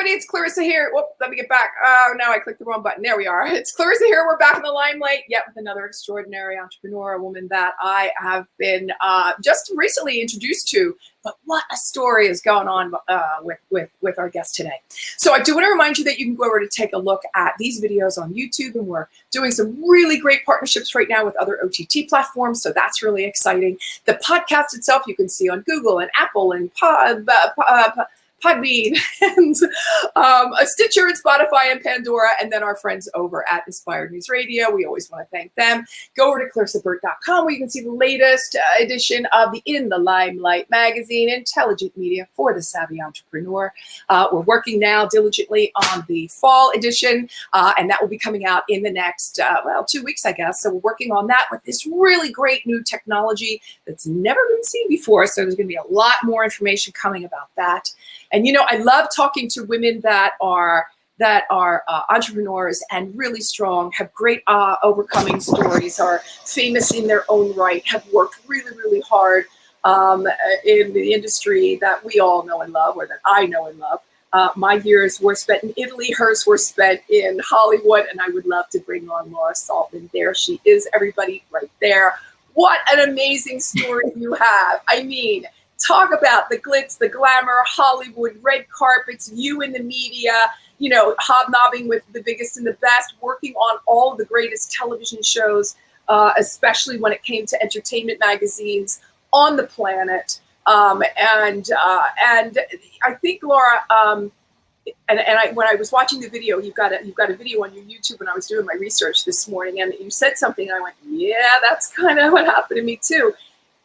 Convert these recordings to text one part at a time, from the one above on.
everybody. It's Clarissa here. Whoop, let me get back. Oh, no, I clicked the wrong button. There we are. It's Clarissa here. We're back in the limelight yet with another extraordinary entrepreneur, a woman that I have been just recently introduced to. But what a story is going on with our guest today. So I do want to remind you that you can go over to take a look at these videos on YouTube, and we're doing some really great partnerships right now with other OTT platforms. So that's really exciting. The podcast itself you can see on Google and Apple and Podbean and Stitcher and Spotify and Pandora, and then our friends over at Inspired News Radio. We always want to thank them. Go over to clarissaburt.com where you can see the latest edition of the In the Limelight magazine, intelligent media for the savvy entrepreneur. We're working now diligently on the fall edition, and that will be coming out in the next, 2 weeks, I guess. So we're working on that with this really great new technology that's never been seen before. So there's going to be a lot more information coming about that. And, you know, I love talking to women that are entrepreneurs and really strong, have great overcoming stories, are famous in their own right, have worked really, really hard in the industry that we all know and love, or that I know and love. My years were spent in Italy, hers were spent in Hollywood, and I would love to bring on Laura Saltman. There she is, everybody, right there. What an amazing story you have. I mean, talk about the glitz, the glamour, Hollywood, red carpets, you in the media, you know, hobnobbing with the biggest and the best, working on all of the greatest television shows, especially when it came to entertainment magazines on the planet. And I think, Laura, when I was watching the video, you've got a video on your YouTube when I was doing my research this morning, and you said something, and I went, yeah, that's kind of what happened to me too.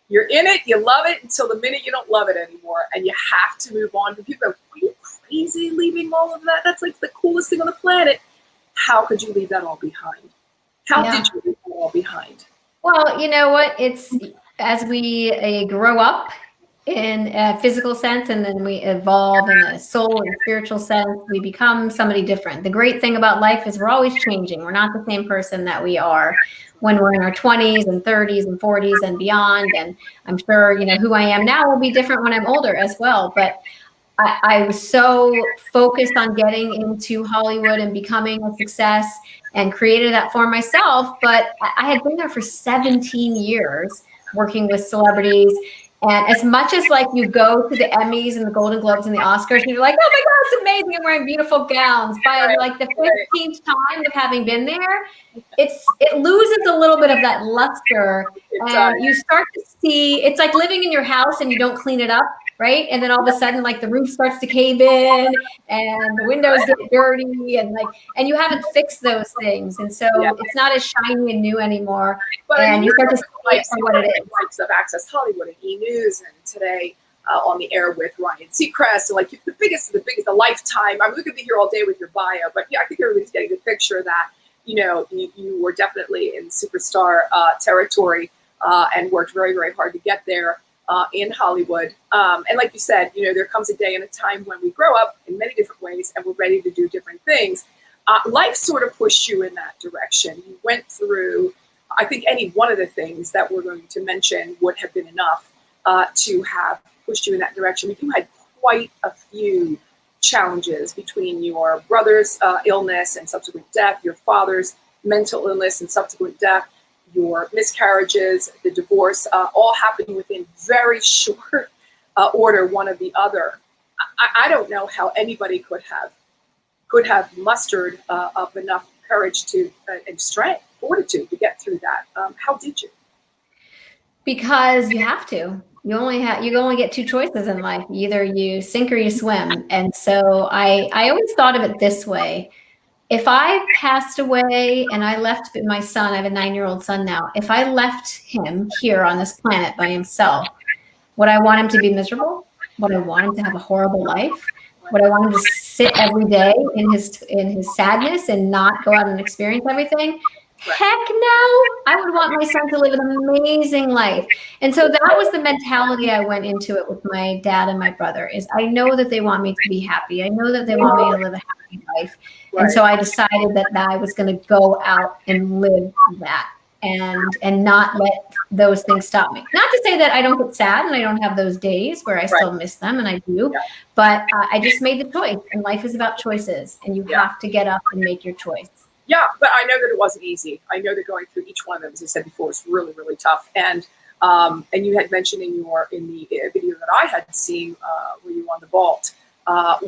You're in it, you love it until the minute you don't love it anymore, and you have to move on. But people go, are you crazy leaving all of that? That's like the coolest thing on the planet. How could you leave that all behind? How did you leave it all behind? Well, you know what? It's as we grow up in a physical sense, and then we evolve in a soul and spiritual sense, we become somebody different. The great thing about life is we're always changing. We're not the same person that we are when we're in our 20s and 30s and 40s and beyond. And I'm sure, you know, who I am now will be different when I'm older as well. But I was so focused on getting into Hollywood and becoming a success and created that for myself. But I had been there for 17 years working with celebrities. And as much as like you go to the Emmys and the Golden Globes and the Oscars, and you're like, oh my God, it's amazing, I'm wearing beautiful gowns. By like the 15th time of having been there, it loses a little bit of that luster. And you start to see, it's like living in your house and you don't clean it up, right? And then all of a sudden, like the roof starts to cave in and the windows get dirty and you haven't fixed those things. And so it's not as shiny and new anymore. And you start to see it for what it is. Likes of Access Hollywood and E! News, and today on the air with Ryan Seacrest, and like the biggest, the Lifetime. I mean, we could be here all day with your bio, but yeah, I think everybody's getting the picture that, you know, you were definitely in superstar territory and worked very, very hard to get there in Hollywood. And like you said, you know, there comes a day and a time when we grow up in many different ways and we're ready to do different things. Life sort of pushed you in that direction. You went through, I think any one of the things that we're going to mention would have been enough to have pushed you in that direction. But you had quite a few challenges between your brother's illness and subsequent death, your father's mental illness and subsequent death, your miscarriages, the divorce, all happening within very short order, one of the other. I don't know how anybody could have mustered up enough courage to and strength, fortitude to get through that. How did you? Because you have to. You only get two choices in life. Either you sink or you swim. And so I always thought of it this way. If I passed away and I left my son, I have a 9-year-old son now. If I left him here on this planet by himself, would I want him to be miserable? Would I want him to have a horrible life? Would I want him to sit every day in his sadness and not go out and experience everything? Heck no. I would want my son to live an amazing life. And so that was the mentality I went into it with my dad and my brother, is I know that they want me to be happy. I know that they want me to live a happy life. And so I decided that I was going to go out and live that. and not let those things stop me. Not to say that I don't get sad and I don't have those days where I still miss them, and I do, but I just made the choice, and life is about choices, and you have to get up and make your choice. Yeah, but I know that it wasn't easy. I know that going through each one of them, as I said before, was really, really tough. And you had mentioned in the video that I had seen, where you were on the vault,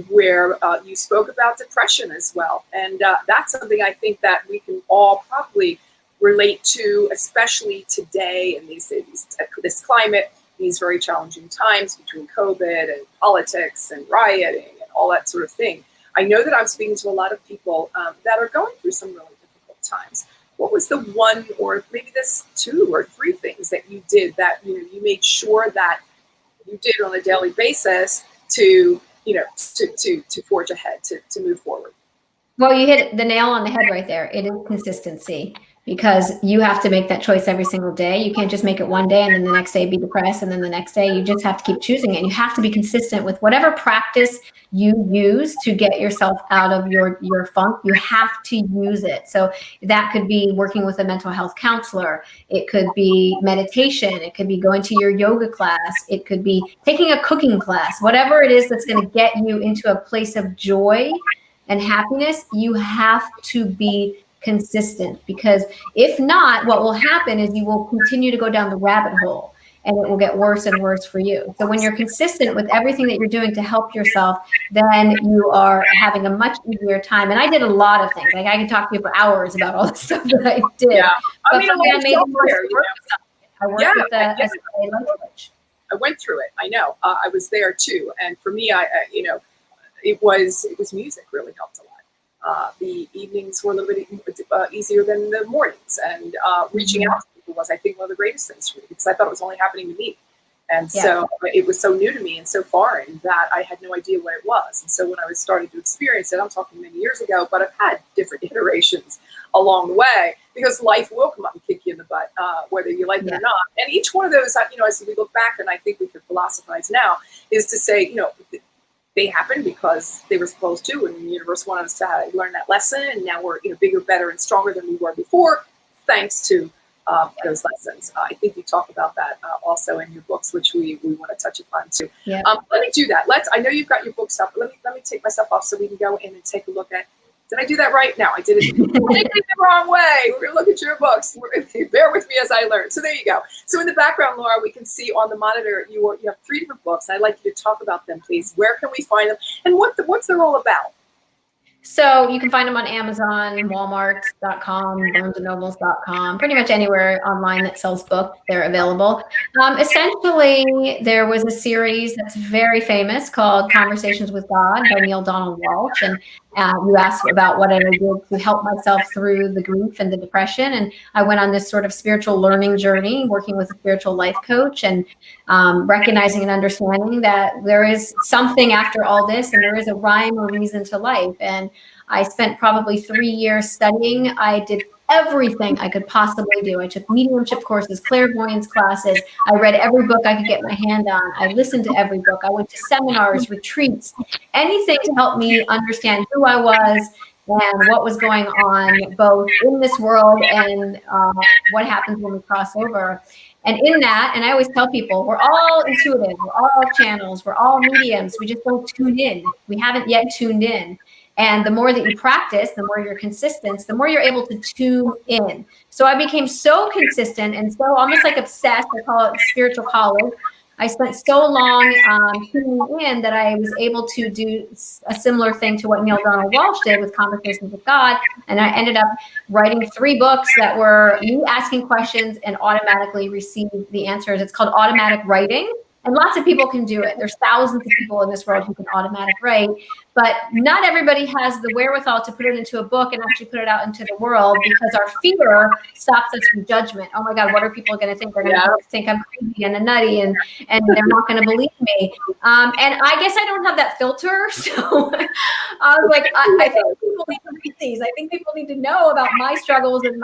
where you spoke about depression as well. And that's something I think that we can all probably relate to, especially today in this climate, these very challenging times between COVID and politics and rioting and all that sort of thing. I know that I'm speaking to a lot of people that are going through some really difficult times. What was the one, or maybe this 2 or 3 things that you did that you made sure that you did on a daily basis to forge ahead, to move forward? Well, you hit the nail on the head right there. It is consistency, because you have to make that choice every single day. You can't just make it one day and then the next day be depressed, and then the next day. You just have to keep choosing it. And you have to be consistent with whatever practice you use to get yourself out of your funk. You have to use it. So that could be working with a mental health counselor. It could be meditation. It could be going to your yoga class. It could be taking a cooking class. Whatever it is that's going to get you into a place of joy and happiness, you have to be consistent, because if not, what will happen is you will continue to go down the rabbit hole, and it will get worse and worse for you. So when you're consistent with everything that you're doing to help yourself, then you are having a much easier time. And I did a lot of things. Like, I could talk to you for hours about all the stuff that I did. Yeah. I worked with a life coach. I went through it. I know. I was there too. And for me, it was music really helped a lot. The evenings were a little bit easier than the mornings, and reaching out to people was, I think, one of the greatest things for me, because I thought it was only happening to me. And so it was so new to me and so foreign that I had no idea what it was. And so when I was starting to experience it, I'm talking many years ago, but I've had different iterations along the way, because life will come up and kick you in the butt, whether you like it or not. And each one of those, as we look back, and I think we could philosophize now, is to say, they happened because they were supposed to, and the universe wanted us to learn that lesson, and now we're bigger, better, and stronger than we were before, thanks to those lessons. I think you talk about that also in your books, which we want to touch upon too. Yeah. Let me do that. I know you've got your books up. Let me take myself off so we can go in and take a look at. Did I do that right? No, I did it the wrong way. We're going to look at your books. Bear with me as I learn. So there you go. So in the background, Laura, we can see on the monitor you have 3 different books. I'd like you to talk about them, please. Where can we find them, and what's they're all about? So you can find them on Amazon, Walmart.com, BarnesandNobles.com, pretty much anywhere online that sells books, they're available. Essentially, there was a series that's very famous called Conversations with God by Neale Donald Walsch. And you asked about what I did to help myself through the grief and the depression. And I went on this sort of spiritual learning journey, working with a spiritual life coach, and recognizing and understanding that there is something after all this, and there is a rhyme or reason to life. And I spent probably 3 years studying. I did everything I could possibly do. I took mediumship courses, clairvoyance classes. I read every book I could get my hand on. I listened to every book. I went to seminars, retreats, anything to help me understand who I was and what was going on, both in this world and what happens when we cross over. And in that, and I always tell people, we're all intuitive, we're all channels, we're all mediums. We just don't tune in. We haven't yet tuned in. And the more that you practice, the more you're consistent, the more you're able to tune in. So I became so consistent and so almost like obsessed. I call it spiritual college. I spent so long tuning in that I was able to do a similar thing to what Neale Donald Walsch did with Conversations with God. And I ended up writing 3 books that were me asking questions and automatically receive the answers. It's called automatic writing. And lots of people can do it. There's thousands of people in this world who can automatic write, but not everybody has the wherewithal to put it into a book and actually put it out into the world, because our fear stops us from judgment. Oh my God, what are people going to think? They're going to think I'm crazy and a nutty, and they're not going to believe me. And I guess I don't have that filter. So I was like, I think people need to read these. I think people need to know about my struggles and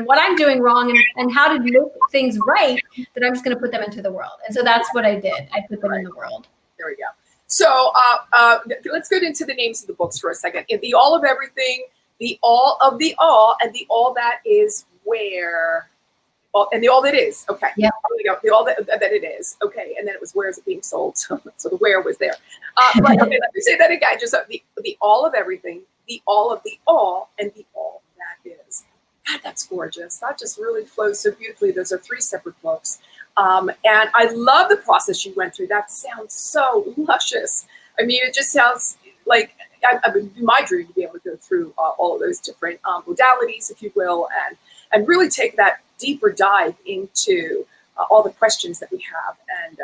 what I'm doing wrong and how to make things right, that I'm just going to put them into the world. And so that's what I did. I put them in the world. There we go. So let's get into the names of the books for a second. The All of Everything, The All of the All, and The All That Is where, and the all that is, okay. Yeah. There we go. The all that it is, okay. And then it was where is it being sold? So the where was there. But okay, let me say that again. Just the all of everything, the all of the all, and the all that is. God, that's gorgeous. That just really flows so beautifully. Those are 3 separate books. And I love the process you went through. That sounds so luscious. I mean, it just sounds like I mean, my dream to be able to go through all of those different modalities, if you will, and really take that deeper dive into all the questions that we have. And,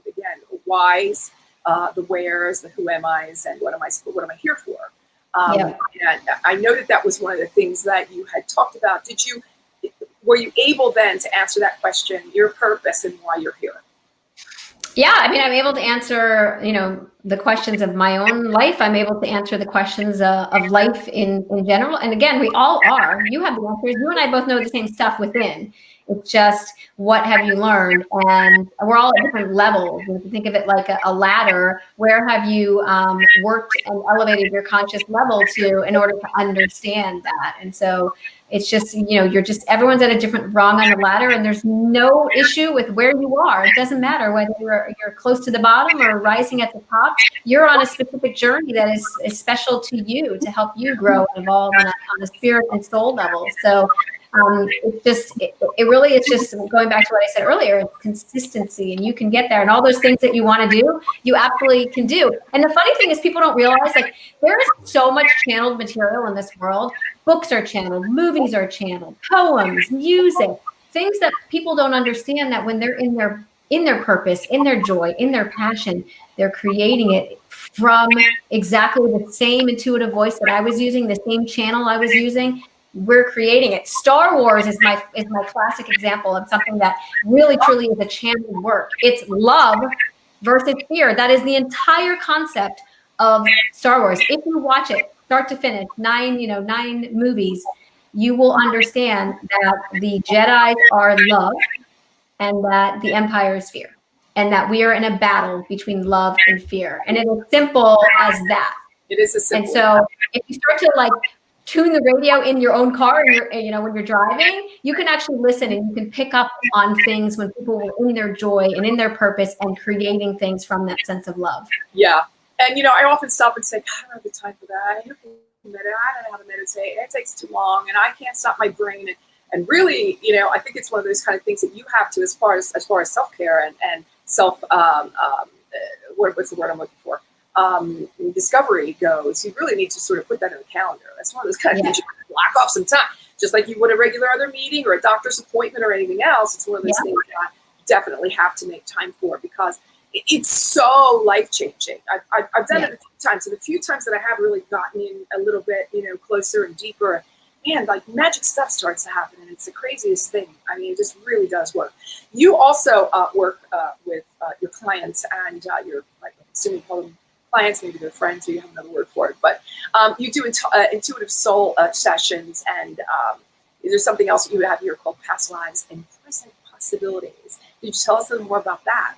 again, whys, the wheres, the who am I's, and what am I here for? And I know that was one of the things that you had talked about. Were you able then to answer that question, your purpose and why you're here? Yeah, I mean, I'm able to answer, the questions of my own life. I'm able to answer the questions of life in general. And again, we all are. You have the answers. You and I both know the same stuff within. It's just, what have you learned? And we're all at different levels. And if you think of it like a ladder, where have you worked and elevated your conscious level to in order to understand that? And so it's just, everyone's at a different rung on the ladder, and there's no issue with where you are. It doesn't matter whether you're close to the bottom or rising at the top. You're on a specific journey that is special to you, to help you grow and evolve on a spirit and soul level. So it really is just going back to what I said earlier, it's consistency, and you can get there, and all those things that you want to do, you absolutely can do. And the funny thing is, people don't realize, like, there is so much channeled material in this world. Books are channeled, movies are channeled, poems, music, things that people don't understand, that when they're in their purpose, in their joy, in their passion, they're creating it from exactly the same intuitive voice that I was using, the same channel I was using. We're creating it. Star Wars is my classic example of something that really truly is a channeled work. It's love versus fear. That is the entire concept of Star Wars. If you watch it start to finish, 9 movies, you will understand that the Jedi are love and that the Empire is fear, and that we are in a battle between love and fear. And it is simple as that. It is a simple. And so if you start to tune the radio in your own car, and when you're driving, you can actually listen, and you can pick up on things when people were in their joy and in their purpose and creating things from that sense of love. Yeah. And, I often stop and say, God, I don't have the time for that. I have to meditate. I don't know how to meditate. It takes too long, and I can't stop my brain. And really, I think it's one of those kind of things that you have to, as far as self-care and self, what's the word I'm looking for? Discovery goes, you really need to sort of put that in the calendar. That's one of those kind of things you can block off some time, just like you would a regular other meeting or a doctor's appointment or anything else. It's one of those things that I definitely have to make time for, because it's so life-changing. I've done it a few times, and the few times that I have really gotten in a little bit, closer and deeper, man, like magic stuff starts to happen, and it's the craziest thing. I mean, it just really does work. You also work with your clients and your, I'm assuming you call them clients, maybe they're friends, or you have another word for it, but you do intuitive soul sessions, and there's something else that you have here called past lives and present possibilities. Could you tell us a little more about that?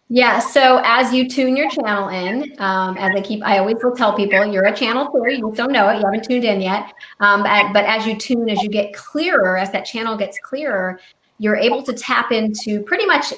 Yeah. So as you tune your channel in, I always will tell people, you're a channel too. You just don't know it. You haven't tuned in yet. But as you tune, as you get clearer, as that channel gets clearer, you're able to tap into pretty much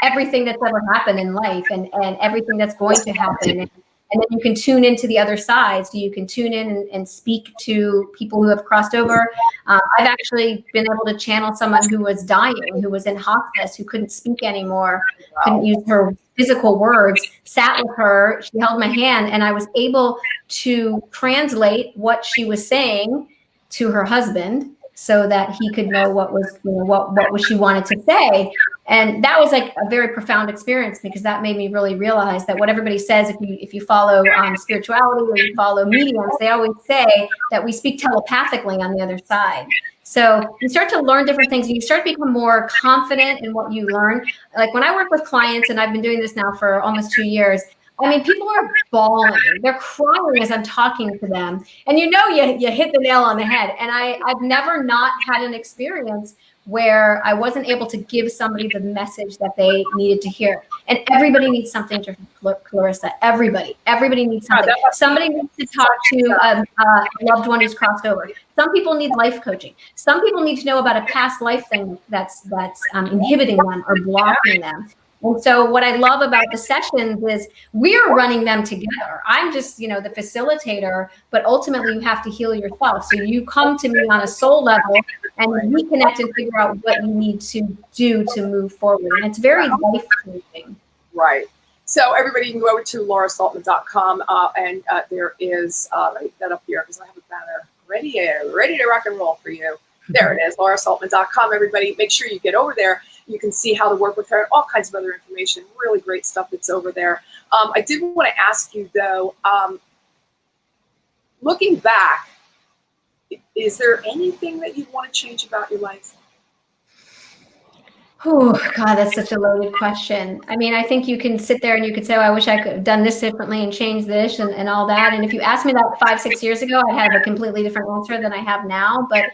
everything that's ever happened in life, and everything that's going to happen. And then you can tune into the other side. So you can tune in and speak to people who have crossed over. I've actually been able to channel someone who was dying, who was in hospice, who couldn't speak anymore, couldn't use her physical words, sat with her, she held my hand, and I was able to translate what she was saying to her husband so that he could know what was she wanted to say. And that was like a very profound experience, because that made me really realize that what everybody says, if you follow spirituality or you follow mediums, they always say that we speak telepathically on the other side. So you start to learn different things, and you start to become more confident in what you learn. Like when I work with clients, and I've been doing this now for almost 2 years, I mean, people are bawling. They're crying as I'm talking to them. And you hit the nail on the head. And I've never not had an experience where I wasn't able to give somebody the message that they needed to hear. And everybody needs something different, Clarissa. Everybody needs something. Somebody needs to talk to a loved one who's crossed over. Some people need life coaching. Some people need to know about a past life thing that's inhibiting them or blocking them. And so what I love about the sessions is we're running them together. I'm just, the facilitator, but ultimately you have to heal yourself. So you come to me on a soul level and we connect and figure out what you need to do to move forward. And it's very life-changing. Right. So everybody can go over to laurasaltman.com and there is, let me get that up here because I have a banner ready to rock and roll for you. There it is, laurasaltman.com. Everybody, make sure you get over there. You can see how to work with her and all kinds of other information. Really great stuff that's over there. I did want to ask you, though, looking back, is there anything that you want to change about your life? Oh, God, that's such a loaded question. I mean, I think you can sit there and you could say, oh, I wish I could have done this differently and changed this and all that. And if you asked me that 5-6 years ago, I'd have a completely different answer than I have now. But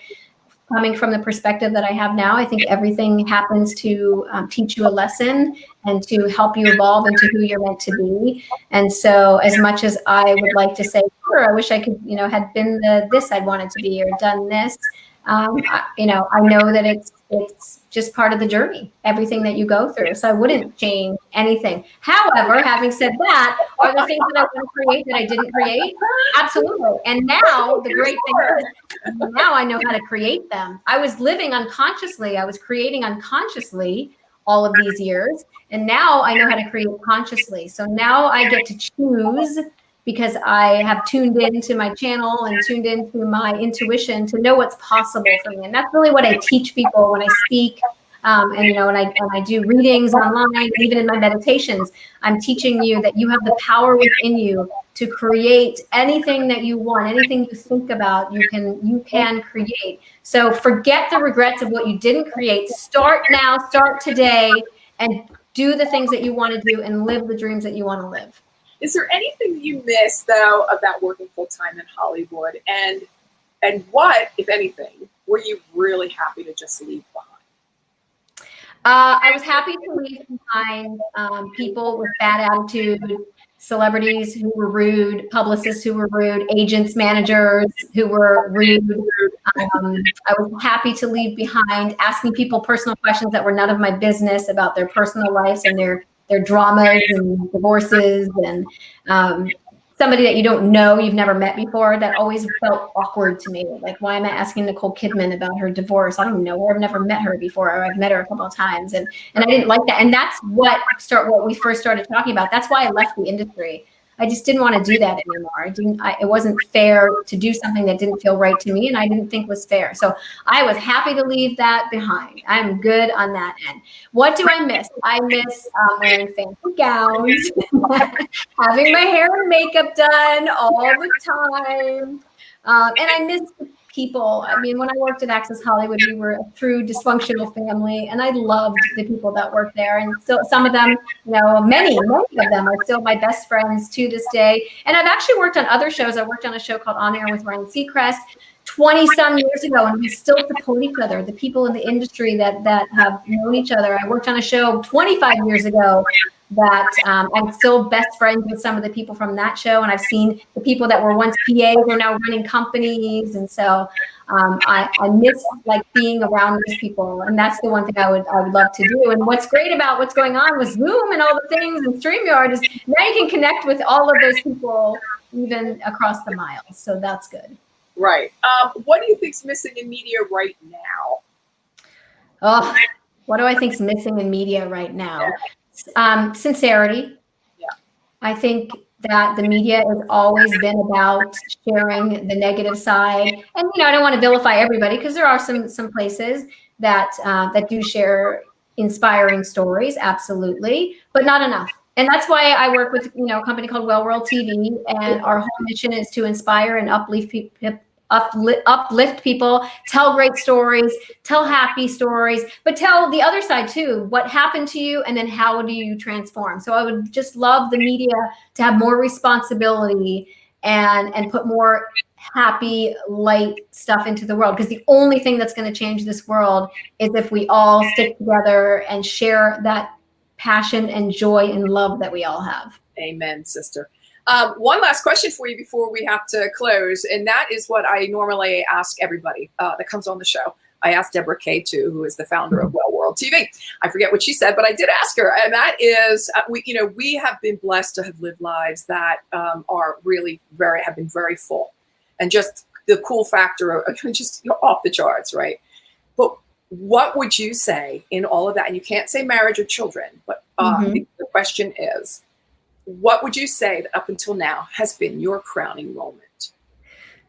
coming from the perspective that I have now, I think everything happens to teach you a lesson and to help you evolve into who you're meant to be. And so as much as I would like to say, sure, I wish I could, had been this I'd wanted to be or done this, I know that it's just part of the journey, everything that you go through. So I wouldn't change anything. However, having said that, are there things that I want to create that I didn't create? Absolutely. And now the great thing is now I know how to create them. I was living unconsciously. I was creating unconsciously all of these years. And now I know how to create consciously. So now I get to choose because I have tuned into my channel and tuned into my intuition to know what's possible for me. And that's really what I teach people when I speak. And I do readings online, even in my meditations, I'm teaching you that you have the power within you to create anything that you want, anything you think about, you can create. So forget the regrets of what you didn't create. Start now, start today, and do the things that you want to do and live the dreams that you want to live. Is there anything that you miss, though, about working full-time in Hollywood? And what, if anything, were you really happy to just leave behind? I was happy to leave behind people with bad attitude, celebrities who were rude, publicists who were rude, agents, managers who were rude. I was happy to leave behind asking people personal questions that were none of my business about their personal lives and their dramas and divorces and somebody that you don't know, you've never met before. That always felt awkward to me. Like, why am I asking Nicole Kidman about her divorce? I don't know her. I've never met her before, or I've met her a couple of times. And I didn't like that. And that's what we first started talking about. That's why I left the industry. I just didn't want to do that anymore. It wasn't fair to do something that didn't feel right to me and I didn't think was fair. So I was happy to leave that behind. I'm good on that end. What do I miss? I miss wearing fancy gowns, having my hair and makeup done all the time. And I miss people. I mean, when I worked at Access Hollywood, we were a true dysfunctional family, and I loved the people that worked there. And still, some of them, many of them are still my best friends to this day. And I've actually worked on other shows. I worked on a show called On Air with Ryan Seacrest 20-some years ago, and we still support each other. The people in the industry that have known each other. I worked on a show 25 years ago that I'm still best friends with some of the people from that show. And I've seen the people that were once PAs are now running companies. And so I miss being around those people. And that's the one thing I would love to do. And what's great about what's going on with Zoom and all the things and StreamYard is now you can connect with all of those people even across the miles. So that's good. Right. What do you think's missing in media right now? Oh, what do I think's missing in media right now? Sincerity. Yeah. I think that the media has always been about sharing the negative side. And, I don't want to vilify everybody because there are some places that do share inspiring stories. Absolutely. But not enough. And that's why I work with, a company called Well World TV. And our whole mission is to inspire and uplift people, tell great stories, tell happy stories, but tell the other side too, what happened to you and then how do you transform. So I would just love the media to have more responsibility and put more happy, light stuff into the world. Because the only thing that's going to change this world is if we all stick together and share that passion and joy and love that we all have. Amen, sister. One last question for you before we have to close, and that is what I normally ask everybody that comes on the show. I asked Deborah Kay too, who is the founder of Well World TV. I forget what she said, but I did ask her, and that is, we have been blessed to have lived lives that are really have been very full, and just the cool factor of just off the charts, right? But what would you say in all of that? And you can't say marriage or children, but the question is, what would you say that up until now has been your crowning moment?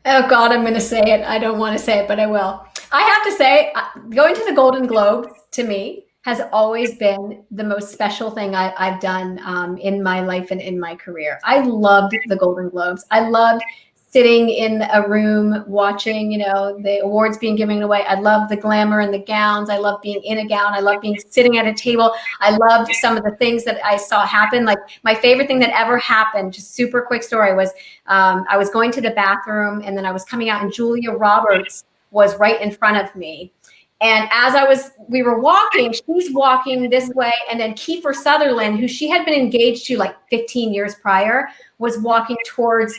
Oh God, I'm going to say it. I don't want to say it, but I will. I have to say, going to the Golden Globes to me has always been the most special thing I've done in my life and in my career. I loved the Golden Globes. I loved sitting in a room watching, the awards being given away. I love the glamour and the gowns. I love being in a gown. I love being sitting at a table. I loved some of the things that I saw happen. Like my favorite thing that ever happened, just super quick story, was I was going to the bathroom and then I was coming out and Julia Roberts was right in front of me. And as we were walking, she's walking this way. And then Kiefer Sutherland, who she had been engaged to like 15 years prior, was walking towards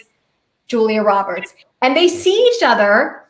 Julia Roberts, and they see each other.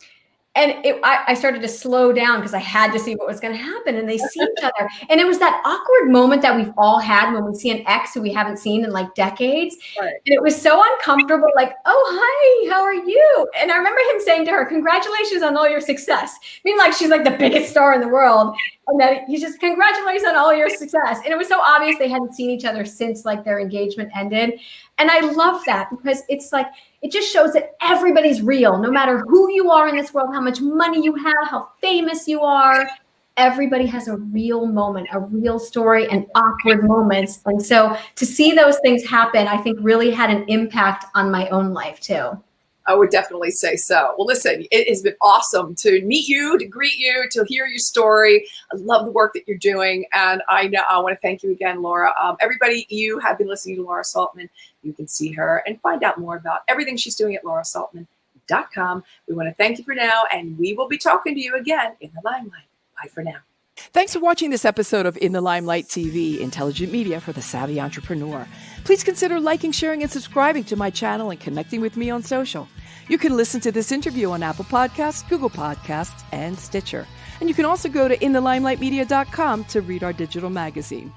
And I started to slow down because I had to see what was going to happen. And they see each other. And it was that awkward moment that we've all had when we see an ex who we haven't seen in like decades. Right. And it was so uncomfortable, like, oh, hi, how are you? And I remember him saying to her, congratulations on all your success. I mean, like, she's like the biggest star in the world. And that he just, congratulations on all your success. And it was so obvious they hadn't seen each other since like their engagement ended. And I love that because it's like, it just shows that everybody's real, no matter who you are in this world, how much money you have, how famous you are. Everybody has a real moment, a real story, and awkward moments. And so to see those things happen, I think really had an impact on my own life too. I would definitely say so. Well, listen, it has been awesome to meet you, to greet you, to hear your story. I love the work that you're doing. And I want to thank you again, Laura. Everybody, you have been listening to Laura Saltman. You can see her and find out more about everything she's doing at laurasaltman.com. We want to thank you for now, and we will be talking to you again in the Limelight. Bye for now. Thanks for watching this episode of In the Limelight TV, intelligent media for the savvy entrepreneur. Please consider liking, sharing, and subscribing to my channel and connecting with me on social. You can listen to this interview on Apple Podcasts, Google Podcasts, and Stitcher. And you can also go to inthelimelightmedia.com to read our digital magazine.